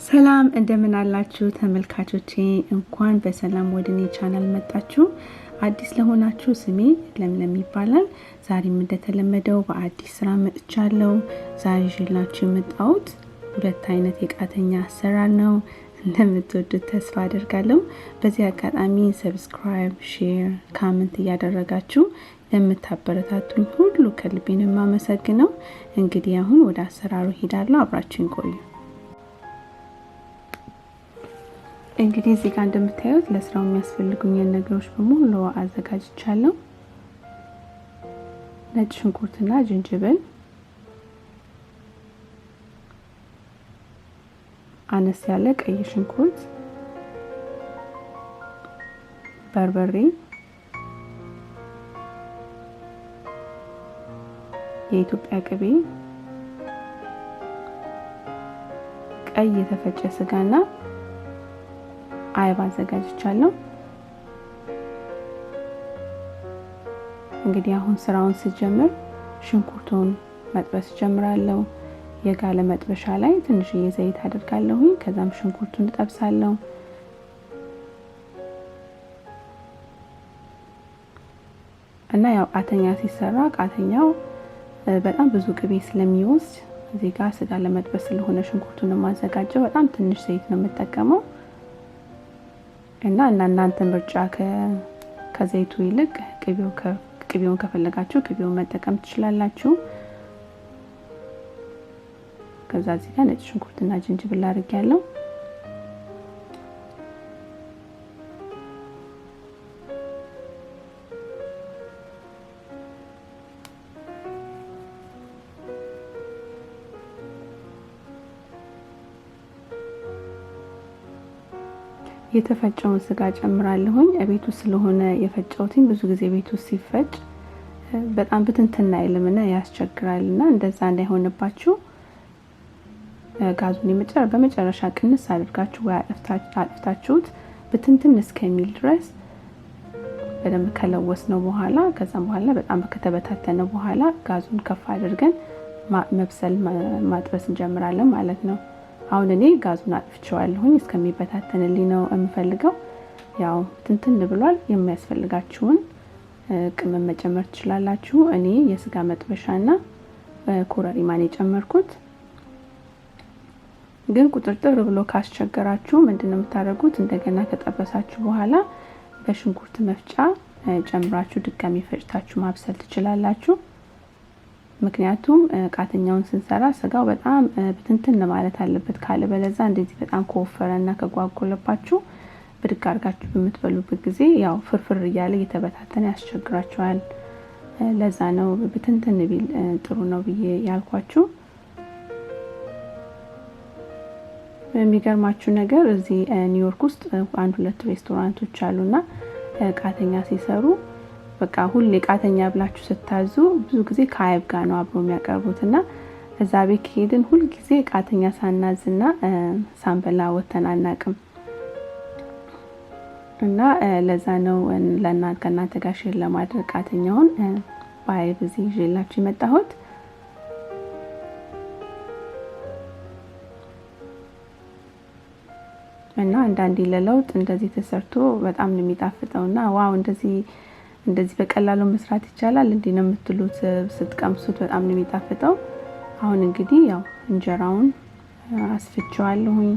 ሰላም እንደምን አላችሁ ተመልካቾቼ እንኳን በሰላም ወደኔ ቻናል መጣችሁ። አዲስ ለሆናችሁ ስሜ ለምለም ይባላል። ዛሬም እንደተለመደው በአዲስ ስራ መጥቻለሁ። ዛሬ ይዤላችሁ የመጣሁት ሁለት አይነት የቃተኛ አሰራር ነው። እንደምትወዱት ተስፋ አደርጋለሁ። በዚህ አጋጣሚ ሰብስክራይብ፣ ሼር፣ ኮሜንት እያደረጋችሁ ለምታበረታቱኝ ሁሉ ከልቤ ነው የማመሰግነው። እንግዲህ አሁን ወደ አሰራሩ ሄዳለሁ። አብራችሁን ቆዩ። እንግዲህ እዚህ ጋር እንደምታዩት ለስራው የሚያስፈልጉኝ ነገሮች በሙሉ አዘጋጅቻለሁ። ነጭ ሽንኩርትና ዝንጅብል፣ አነስ ያለ ቀይ ሽንኩርት፣ በርበሬ፣ የኢትዮጵያ ቅቤ፣ ቀይ የተፈጨ ስጋና አይብ አዘጋጅቻለሁ። እንግዲህ አሁን ስራውን ስጀምር ሽንኩርቱን መጥበስ ጀምራለሁ። የጋለ መጥበሻ ላይ ትንሽዬ ዘይት አደርጋለሁ። ከዛም ሽንኩርቱን እጠብሳለሁ። እና ያው ቃተኛ ሲሰራ ቃተኛው በጣም ብዙ ቅቤ ስለሚወስድ እዚህ ጋር ስጋ ለመጥበስ ስለሆነ ሽንኩርቱን ማዘጋጀው በጣም ትንሽ ዘይት ነው የምጠቀመው። እና እናንተ ምርጫ ከዘይቱ ይልቅ ቅቤውን ከፈለጋችሁ ቅቤውን መጠቀም ትችላላችሁ። ከዛ እዚህ ጋር ነጭ ሽንኩርትና ዝንጅብል አድርጌያለሁ። የተፈጨውን ስጋ ጨምራለሁኝ። ቤቱ ስለሆነ የፈጨውትኝ ብዙ ጊዜ ቤቱ ሲፈጭ በጣም ብትንትና አይልምና ያስቸግራልና እንደዛ እንዳይሆንባችሁ ጋዙን በመጨረሻ ቅንስ አድርጋችሁ ወይ አጥፍታችሁት ብትንትን እስከሚል ድረስ በደንብ ከለወስነው በኋላ ከዛም በኋላ በጣም ከተበታተነ በኋላ ጋዙን ከፍ አድርገን መብሰል ማጥበስ እንጀምራለን ማለት ነው። አሁን እኔ ጋዙን አጥፍቼዋለሁኝ እስከሚበታተንልኝ ነው የምፈልገው። ያው ትንትን ብሏል። የሚያስፈልጋችሁን ቅመም መጨመር ትችላላችሁ። እኔ የስጋ መጥበሻና ኮረሪማን የጨመርኩት። ግን ቁጥርጥር ብሎ ካስቸገራችሁ ምንድነው የምታደርጉት? እንደገና ከጠበሳችሁ በኋላ በሽንኩርት መፍጫ ጨምራችሁ ድጋሚ ፈጭታችሁ ማብሰል ትችላላችሁ። ምክንያቱም ቃተኛውን ስንሰራ ስጋው በጣም ብትንትን ማለት አለበት። ካለ በለዛ እንደዚህ በጣም ከወፈረና ከጓጎለባችሁ ብድግ አድርጋችሁ በምትበሉበት ጊዜ ያው ፍርፍር እያለ እየተበታተነ ያስቸግራችኋል። ለዛ ነው ብትንትን ቢል ጥሩ ነው ብዬ ያልኳችሁ። የሚገርማችሁ ነገር እዚህ ኒውዮርክ ውስጥ አንድ ሁለት ሬስቶራንቶች አሉና ቃተኛ ሲሰሩ በቃ ሁሌ ቃተኛ ብላችሁ ስታዙ ብዙ ጊዜ ከአይብ ጋር ነው አብሮ የሚያቀርቡትና እዛ ቤት ሄድን ሁሉ ጊዜ ቃተኛ ሳናዝና ሳንበላ ወተን አናቅም። እና ለዛ ነው ከእናንተ ጋር ሼር ለማድረግ ቃተኛውን በአይብ እዚህ ይዤላችሁ የመጣሁት። እና አንዳንዴ ለለውጥ እንደዚህ ተሰርቶ በጣም ነው የሚጣፍጠውና ዋው እንደዚህ በቀላሉ መስራት ይቻላል እንዴ ነው የምትሉት። ስትቀምሱት በጣም ነው የሚጣፍጠው። አሁን እንግዲህ ያው እንጀራውን አስፍቼዋለሁኝ።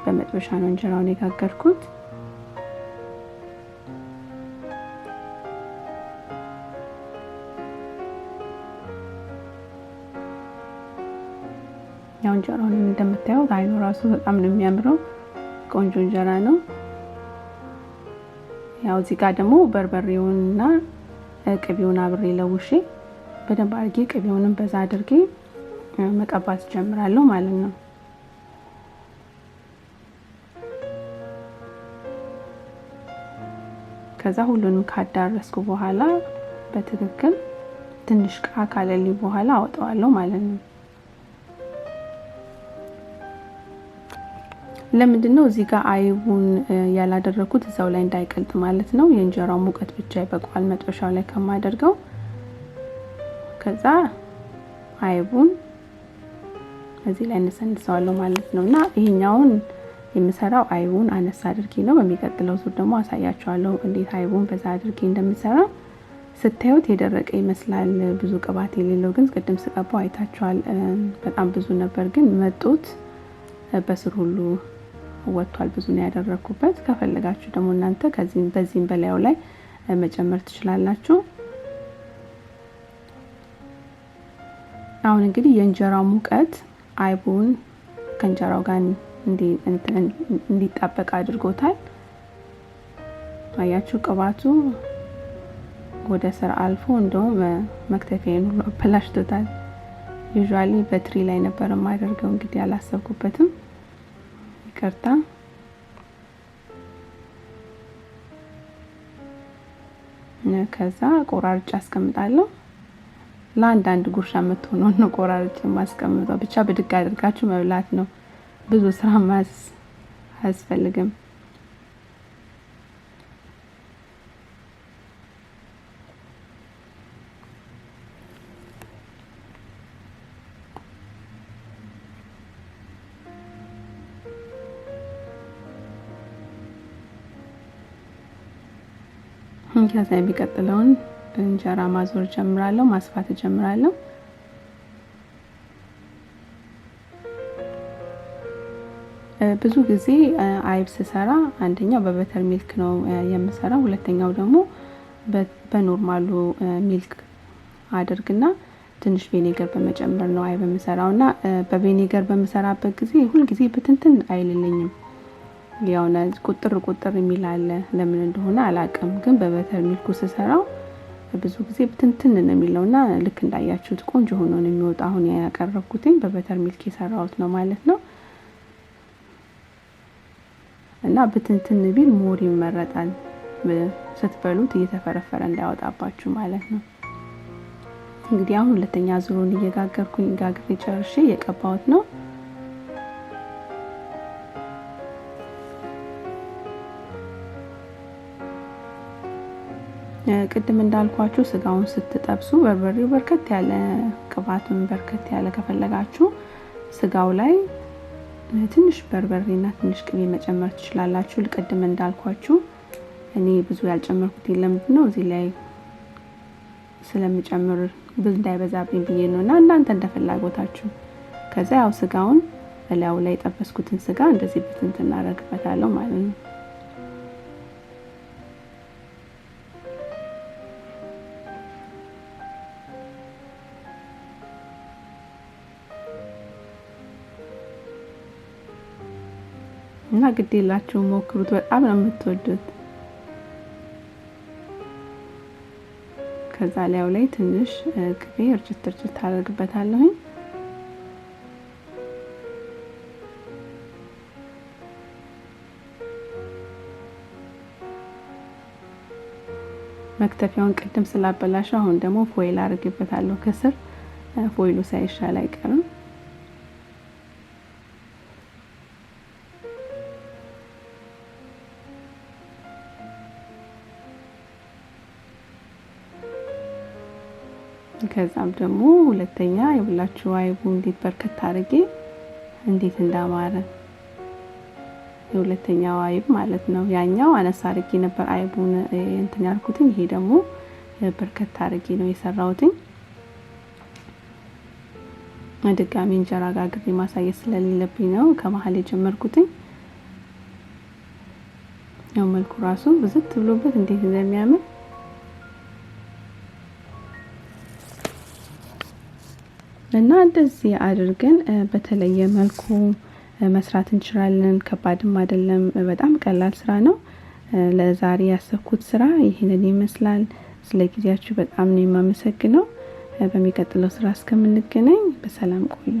በመጥበሻ ነው እንጀራውን የጋገርኩት። ያው እንጀራውን እንደምታዩት አይኑ ራሱ በጣም ነው የሚያምረው። ቆንጆ እንጀራ ነው። ያው እዚህ ጋር ደግሞ በርበሬውንና ቅቤውን አብሬ ለውሼ በደንብ አድርጌ ቅቤውንም በዛ አድርጌ መቀባት ጀምራለሁ ማለት ነው። ከዛ ሁሉንም ካዳረስኩ በኋላ በትክክል ትንሽ ካለልኝ በኋላ አወጣዋለሁ ማለት ነው። ለምንድነው እዚህ ጋር አይቡን ያላደረኩት? እዛው ላይ እንዳይቀልጥ ማለት ነው። የእንጀራው ሙቀት ብቻ ይበቃዋል መጥበሻው ላይ ከማደርገው። ከዛ አይቡን እዚህ ላይ እንሰንሰዋለሁ ማለት ነውና ይሄኛውን የምሰራው አይቡን አነሳ አድርጌ ነው። በሚቀጥለው ዙር ደግሞ አሳያችኋለሁ እንዴት አይቡን በዛ አድርጌ እንደምሰራ። ስታዩት የደረቀ ይመስላል ብዙ ቅባት የሌለው፣ ግን ቅድም ስቀባው አይታችኋል በጣም ብዙ ነበር፣ ግን መጦት በስር ሁሉ ወጥቷል። ብዙ ነው ያደረኩበት። ከፈለጋችሁ ደግሞ እናንተ በዚህም በላዩ ላይ መጨመር ትችላላችሁ። አሁን እንግዲህ የእንጀራው ሙቀት አይቡን ከእንጀራው ጋር እንዲጣበቅ አድርጎታል። አያችሁ ቅባቱ ወደ ስር አልፎ እንደውም መክተፊያዬን ሁሉ አበላሽቶታል። ዩዥዋሊ በትሪ ላይ ነበር የማደርገው፣ እንግዲህ አላሰብኩበትም፣ ይቅርታ። ከዛ ቆራርጬ አስቀምጣለሁ። ለአንዳንድ ጉርሻ የምትሆነው ነው ቆራርጬ ማስቀምጠው። ብቻ ብድግ አድርጋችሁ መብላት ነው። ብዙ ስራ አያስፈልግም። ከዛ የሚቀጥለውን እንጀራ ማዞር ጀምራለሁ፣ ማስፋት ጀምራለሁ። ብዙ ጊዜ አይብ ስሰራ አንደኛው በበተር ሚልክ ነው የምሰራው፣ ሁለተኛው ደግሞ በኖርማሉ ሚልክ አድርግና ትንሽ ቪኔገር በመጨመር ነው አይብ የምሰራውና በቪኔገር በመሰራበት ጊዜ ሁሉ ጊዜ በትንትን አይልልኝም። ያውና ቁጥር የሚል አለ፣ ለምን እንደሆነ አላውቅም። ግን በበተር ሚልኩ ስሰራው ብዙ ጊዜ በትንትን ነው የሚለውና ልክ እንዳያችሁት ቆንጆ ሆኖ ነው የሚወጣ። አሁን ያቀረብኩትኝ በበተር ሚልክ የሰራሁት ነው ማለት ነው። እና በትንትን ቢል ሞር ይመረጣል፣ ስትበሉት እየተፈረፈረ እንዳይወጣባችሁ ማለት ነው። እንግዲህ አሁን ሁለተኛ ዙሩን እየጋገርኩኝ ጋግሬ ጨርሼ የቀባሁት ነው። ቅድም እንዳልኳችሁ ስጋውን ስትጠብሱ በርበሬው በርከት ያለ ቅባቱን በርከት ያለ ከፈለጋችሁ ስጋው ላይ ትንሽ በርበሬና ትንሽ ቅቤ መጨመር ትችላላችሁ። ቅድም እንዳልኳችሁ እኔ ብዙ ያልጨመርኩት ለምንድነው እዚህ ላይ ስለምጨምር ብዙ እንዳይበዛብኝ ብዬ ነውና እናንተ እንደፈላጎታችሁ። ከዛ ያው ስጋውን በላዩ ላይ ጠበስኩትን ስጋ እንደዚህ በትንትን እናደርግበታለሁ ማለት ነው። እና ግዴላችሁ ሞክሩት፣ በጣም ነው የምትወዱት። ከዛ ላይ ትንሽ ቅቤ እርጭት አደርግበታለሁ። መክተፊያውን ቅድም ስላበላሸው አሁን ደግሞ ፎይል አድርግበታለሁ ከስር። ፎይሉ ሳይሻል አይቀርም። ከዛም ደግሞ ሁለተኛ የብላችሁ አይቡ እንዴት በርከት አድርጌ እንዴት እንዳማረ የሁለተኛው አይብ ማለት ነው። ያኛው አነሳ አድርጌ ነበር አይቡን እንትን ያልኩት፣ ይሄ ደግሞ በርከት አድርጌ ነው የሰራሁትኝ። ድጋሚ እንጀራ ጋግሬ ማሳየት ስለሌለብኝ ነው ከመሀል የጀመርኩትኝ። ያው መልኩ ራሱ ብዝት ብሎበት እንዴት እንደሚያምር እና እንደዚህ አድርገን በተለየ መልኩ መስራት እንችላለን። ከባድም አይደለም፣ በጣም ቀላል ስራ ነው። ለዛሬ ያሰብኩት ስራ ይሄንን ይመስላል። ስለጊዜያችሁ በጣም ነው የማመሰግነው። በሚቀጥለው ስራ እስከምንገናኝ በሰላም ቆዩ።